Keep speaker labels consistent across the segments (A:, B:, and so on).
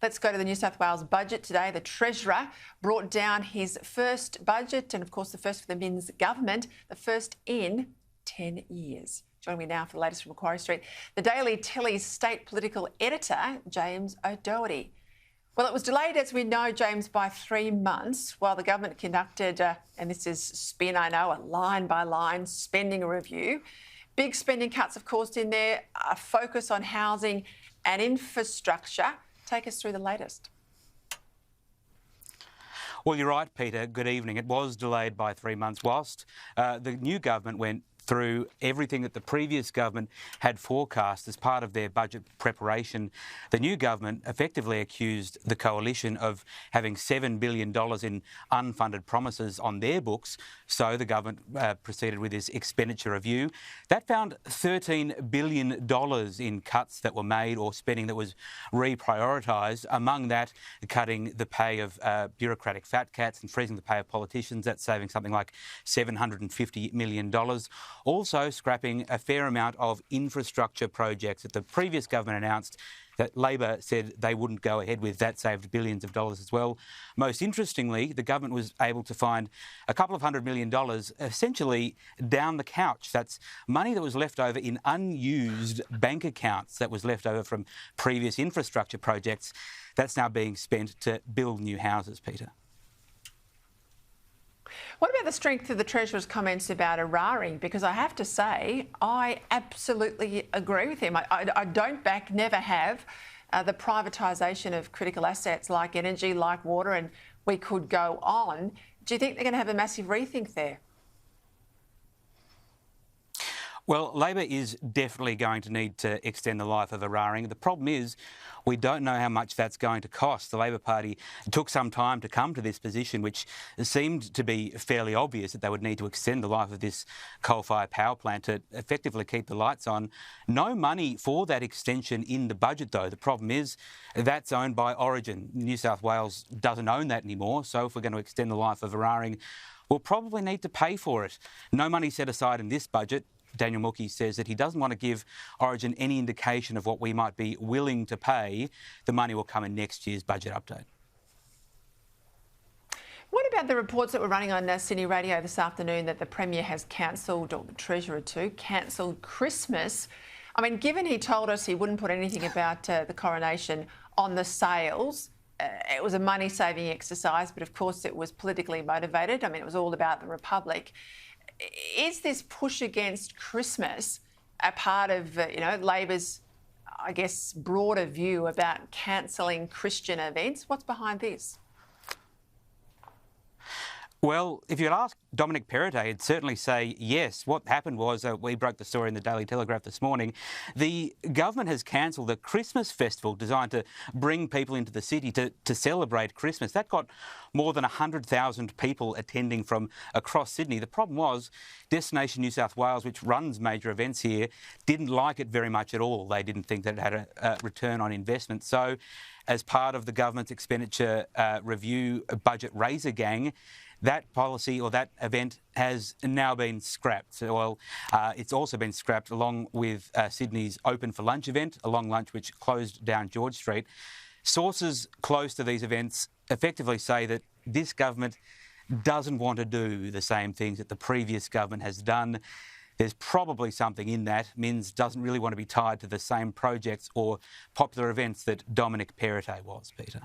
A: Let's go to the New South Wales budget today. The Treasurer brought down his first budget and, of course, the first for the Minns government, the first in 10 years. Joining me now for the latest from Macquarie Street, the Daily Telly's state political editor, James O'Doherty. Well, it was delayed, as we know, James, by 3 months while the government conducted, and this is spin, I know, a line-by-line spending review. Big spending cuts, of course, in there, a focus on housing and infrastructure. Take us through the latest.
B: Well, you're right, Peter. Good evening. It was delayed by 3 months whilst the new government went through everything that the previous government had forecast as part of their budget preparation. The new government effectively accused the coalition of having $7 billion in unfunded promises on their books, so the government proceeded with this expenditure review. That found $13 billion in cuts that were made or spending that was reprioritised, among that cutting the pay of bureaucratic fat cats and freezing the pay of politicians. That's saving something like $750 million. Also scrapping a fair amount of infrastructure projects that the previous government announced that Labor said they wouldn't go ahead with. That saved billions of dollars as well. Most interestingly, the government was able to find a couple of $100 million essentially down the couch. That's money that was left over in unused bank accounts that was left over from previous infrastructure projects. That's now being spent to build new houses, Peter.
A: What about the strength of the Treasurer's comments about Eraring? Because I have to say, I absolutely agree with him. I don't back, never have, the privatisation of critical assets like energy, like water, and we could go on. Do you think they're going to have a massive rethink there?
B: Well, Labor is definitely going to need to extend the life of Eraring. The problem is we don't know how much that's going to cost. The Labor Party took some time to come to this position, which seemed to be fairly obvious that they would need to extend the life of this coal-fired power plant to effectively keep the lights on. No money for that extension in the budget, though. The problem is that's owned by Origin. New South Wales doesn't own that anymore, so if we're going to extend the life of Eraring, we'll probably need to pay for it. No money set aside in this budget. Daniel Mookhey says that he doesn't want to give Origin any indication of what we might be willing to pay. The money will come in next year's budget update.
A: What about the reports that were running on Sydney Radio this afternoon that the Premier has cancelled, or the Treasurer too, cancelled Christmas? I mean, given he told us he wouldn't put anything about the coronation on the sales, it was a money-saving exercise, but of course it was politically motivated. I mean, it was all about the Republic. Is this push against Christmas a part of, Labor's, I guess, broader view about cancelling Christian events? What's behind this?
B: Well, if you'd ask Dominic Perrottet, he'd certainly say yes. What happened was, we broke the story in the Daily Telegraph this morning, the government has cancelled a Christmas festival designed to bring people into the city to celebrate Christmas. That got more than 100,000 people attending from across Sydney. The problem was Destination New South Wales, which runs major events here, didn't like it very much at all. They didn't think that it had a return on investment. So as part of the government's expenditure review budget raiser gang, that policy or that event has now been scrapped. Well, it's also been scrapped along with Sydney's Open for Lunch event, a long lunch which closed down George Street. Sources close to these events effectively say that this government doesn't want to do the same things that the previous government has done. There's probably something in that. Minns doesn't really want to be tied to the same projects or popular events that Dominic Perrottet was, Peter.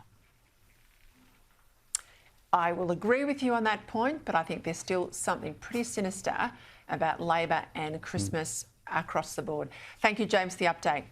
A: I will agree with you on that point, but I think there's still something pretty sinister about Labor and Christmas across the board. Thank you, James, for the update.